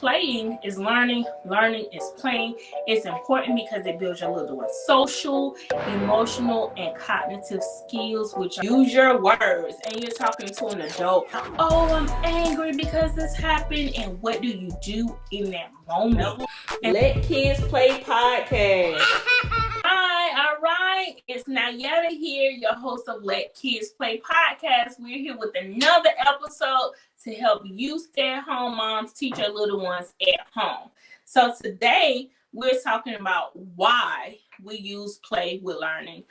playing is learning, learning is playing. It's important because it builds your little one's social, emotional, and cognitive skills, which use your words and you're talking to an adult. Oh, I'm angry because this happened. And what do you do in that moment? Let Kids Play podcast. All right. It's Nyetta here, your host of Let Kids Play podcast. We're here with another episode to help you stay-at-home moms teach your little ones at home. So today we're talking about why we use play with learning.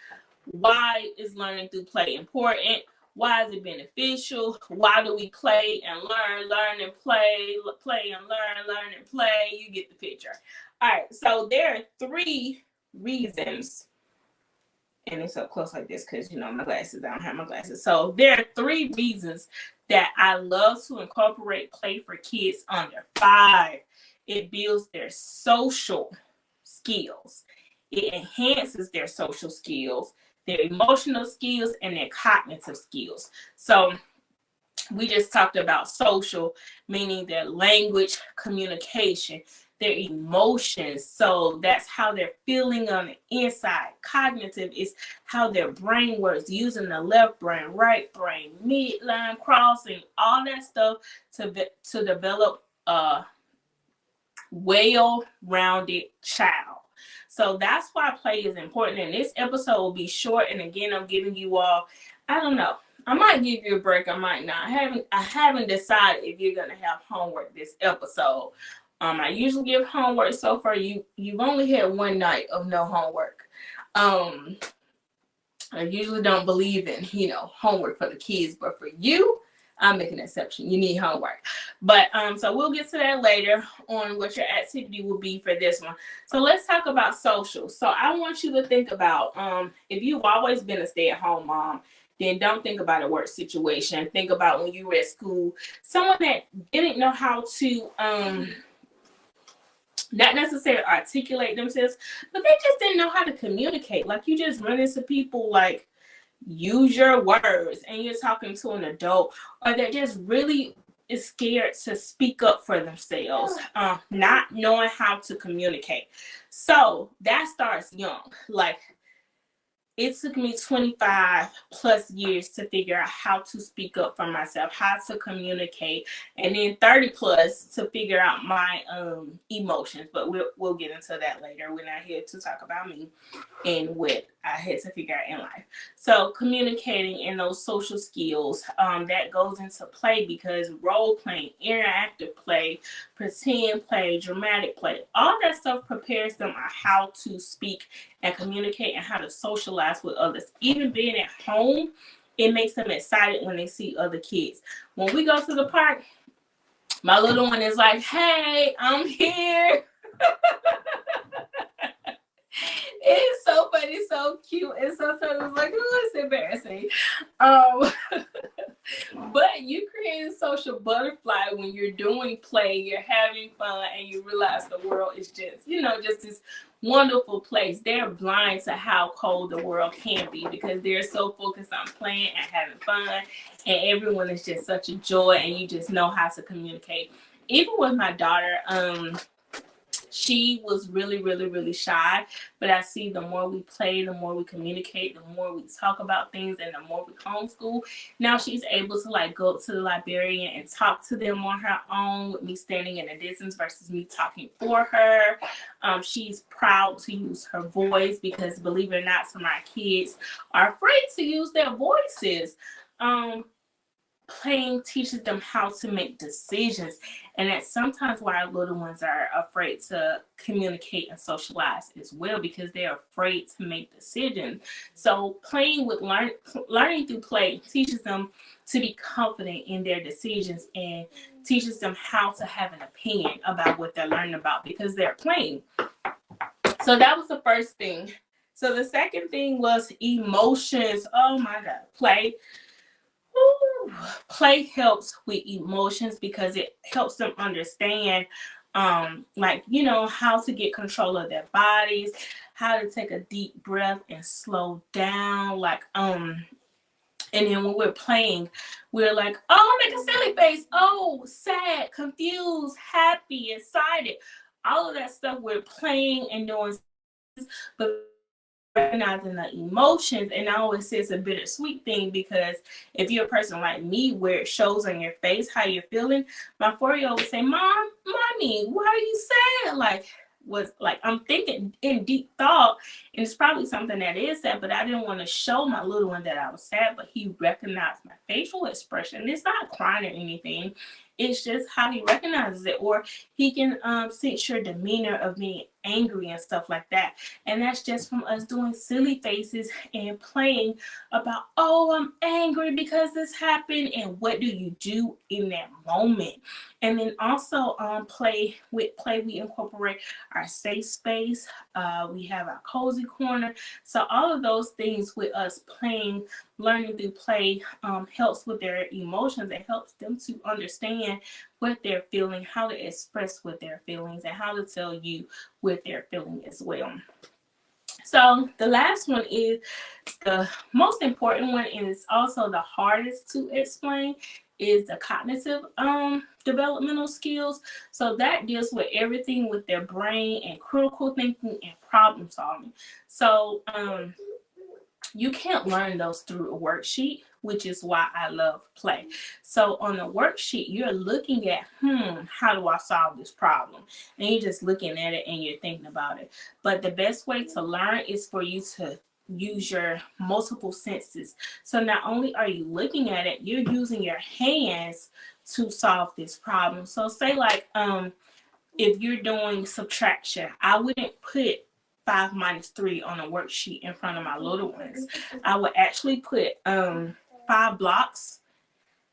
Why is learning through play important? Why is it beneficial? Why do we play and learn and play and learn and play? You get the picture. All right. So there are three reasons, and it's up close like this because my glasses, I don't have my glasses. So there are three reasons that I love to incorporate play for kids under 5. It builds their social skills. It enhances their social skills, their emotional skills, and their cognitive skills. So we just talked about social, meaning their language, communication, their emotions. So that's how they're feeling on the inside. Cognitive is how their brain works, using the left brain, right brain, midline, crossing, all that stuff to develop a well-rounded child. So that's why play is important. And this episode will be short. And again, I'm giving you all, I don't know, I might give you a break, I might not. I haven't decided if you're gonna have homework this episode. I usually give homework. So far, you've only had one night of no homework. I usually don't believe in homework for the kids, but for you, I'm making an exception. You need homework. But so we'll get to that later on what your activity will be for this one. So let's talk about social. So I want you to think about if you've always been a stay-at-home mom, then don't think about a work situation. Think about when you were at school, someone that didn't know how to not necessarily articulate themselves, but they just didn't know how to communicate. Like you just run into people like use your words and you're talking to an adult, or they're just really is scared to speak up for themselves, not knowing how to communicate. So that starts young. Like it took me 25 plus years to figure out how to speak up for myself, how to communicate, and then 30 plus to figure out my emotions. But we'll get into that later. We're not here to talk about me and what I had to figure out in life. So communicating and those social skills, that goes into play because role playing, interactive play, pretend play, dramatic play, all that stuff prepares them on how to speak and communicate and how to socialize with others. Even being at home, it makes them excited when they see other kids. When we go to the park, my little one is like, hey, I'm here. It's so funny, so cute, and sometimes it's like, oh, it's embarrassing. But you create a social butterfly when you're doing play, you're having fun, and you realize the world is just this wonderful place. They're blind to how cold the world can be because they're so focused on playing and having fun, and everyone is just such a joy, and you just know how to communicate. Even with my daughter, she was really, really, really shy, but I see the more we play, the more we communicate, the more we talk about things, and the more we homeschool. Now she's able to like go up to the librarian and talk to them on her own with me standing in a distance versus me talking for her. She's proud to use her voice because, believe it or not, some of my kids are afraid to use their voices. Playing teaches them how to make decisions, and that's sometimes why our little ones are afraid to communicate and socialize as well, because they're afraid to make decisions. So playing with learning through play teaches them to be confident in their decisions and teaches them how to have an opinion about what they're learning about because they're playing. So that was the first thing. So the second thing was emotions. Oh my God, play. Play helps with emotions because it helps them understand how to get control of their bodies, how to take a deep breath and slow down, And then when we're playing, we're like, oh, make a silly face. Oh, sad, confused, happy, excited. All of that stuff we're playing and doing, but recognizing the emotions. And I always say it's a bittersweet thing, because if you're a person like me where it shows on your face how you're feeling, my 4-year-old would say, Mom, Mommy, why are you sad? Like I'm thinking in deep thought, and it's probably something that is sad, but I didn't want to show my little one that I was sad. But he recognized my facial expression. It's not crying or anything, it's just how he recognizes it. Or he can sense your demeanor of being angry and stuff like that. And that's just from us doing silly faces and playing about, oh, I'm angry because this happened, and what do you do in that moment. And then also play we incorporate our safe space. We have our cozy corner. So all of those things with us playing, learning through play, helps with their emotions. It helps them to understand what they're feeling, how to express what they're feelings, and how to tell you what they're feeling as well. So the last one is the most important one, and it's also the hardest to explain, is the cognitive developmental skills. So that deals with everything with their brain and critical thinking and problem solving. So you can't learn those through a worksheet, which is why I love play. So on the worksheet, you're looking at, how do I solve this problem? And you're just looking at it and you're thinking about it. But the best way to learn is for you to use your multiple senses. So not only are you looking at it, you're using your hands to solve this problem. So say like, if you're doing subtraction, I wouldn't put 5 minus 3 on a worksheet in front of my little ones. I would actually put 5 blocks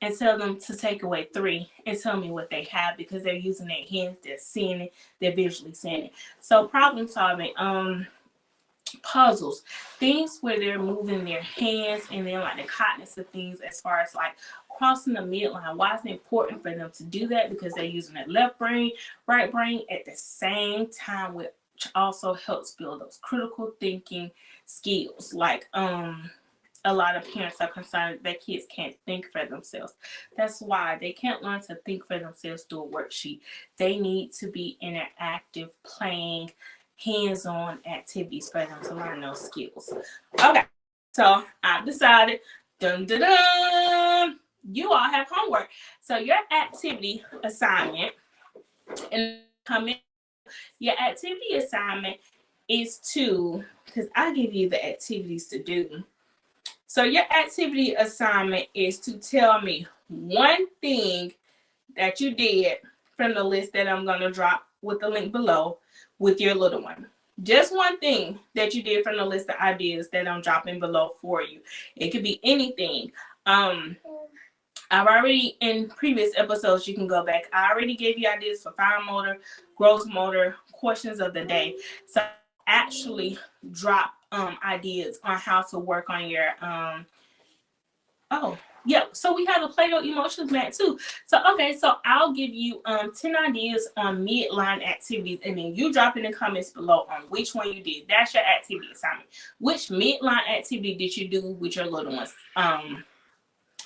and tell them to take away 3 and tell me what they have, because they're using their hands, they're seeing it, they're visually seeing it. So problem solving, puzzles, things where they're moving their hands, and then like the cognitive things as far as like crossing the midline. Why is it important for them to do that? Because they're using their left brain, right brain at the same time, which also helps build those critical thinking skills. Like a lot of parents are concerned that kids can't think for themselves. That's why they can't learn to think for themselves through a worksheet. They need to be interactive, playing, hands-on activities for them to learn those skills. Okay, so I've decided, you all have homework. So your activity assignment, and your activity assignment is to, because I give you the activities to do. So your activity assignment is to tell me one thing that you did from the list that I'm going to drop with the link below with your little one. Just one thing that you did from the list of ideas that I'm dropping below for you. It could be anything. I've already, in previous episodes, you can go back, I already gave you ideas for fine motor, gross motor, questions of the day. So actually drop ideas on how to work on your so we have a Play-Doh emotions mat too. So I'll give you 10 ideas on midline activities, and then you drop in the comments below on which one you did. That's your activity assignment. Which midline activity did you do with your little ones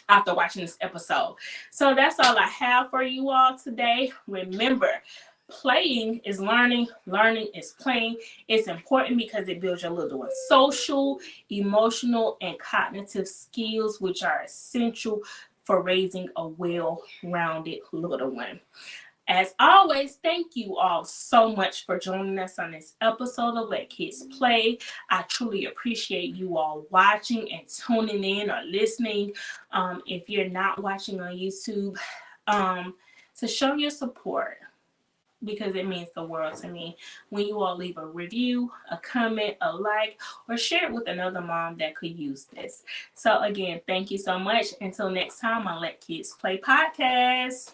after watching this episode? So that's all I have for you all today. Remember, playing is learning, learning is playing. It's important because it builds your little one's social, emotional, and cognitive skills, which are essential for raising a well-rounded little one. As always, thank you all so much for joining us on this episode of Let Kids Play. I truly appreciate you all watching and tuning in or listening. If you're not watching on YouTube, to show your support, because it means the world to me when you all leave a review, a comment, a like, or share it with another mom that could use this. So again, thank you so much. Until next time on Let Kids Play podcast.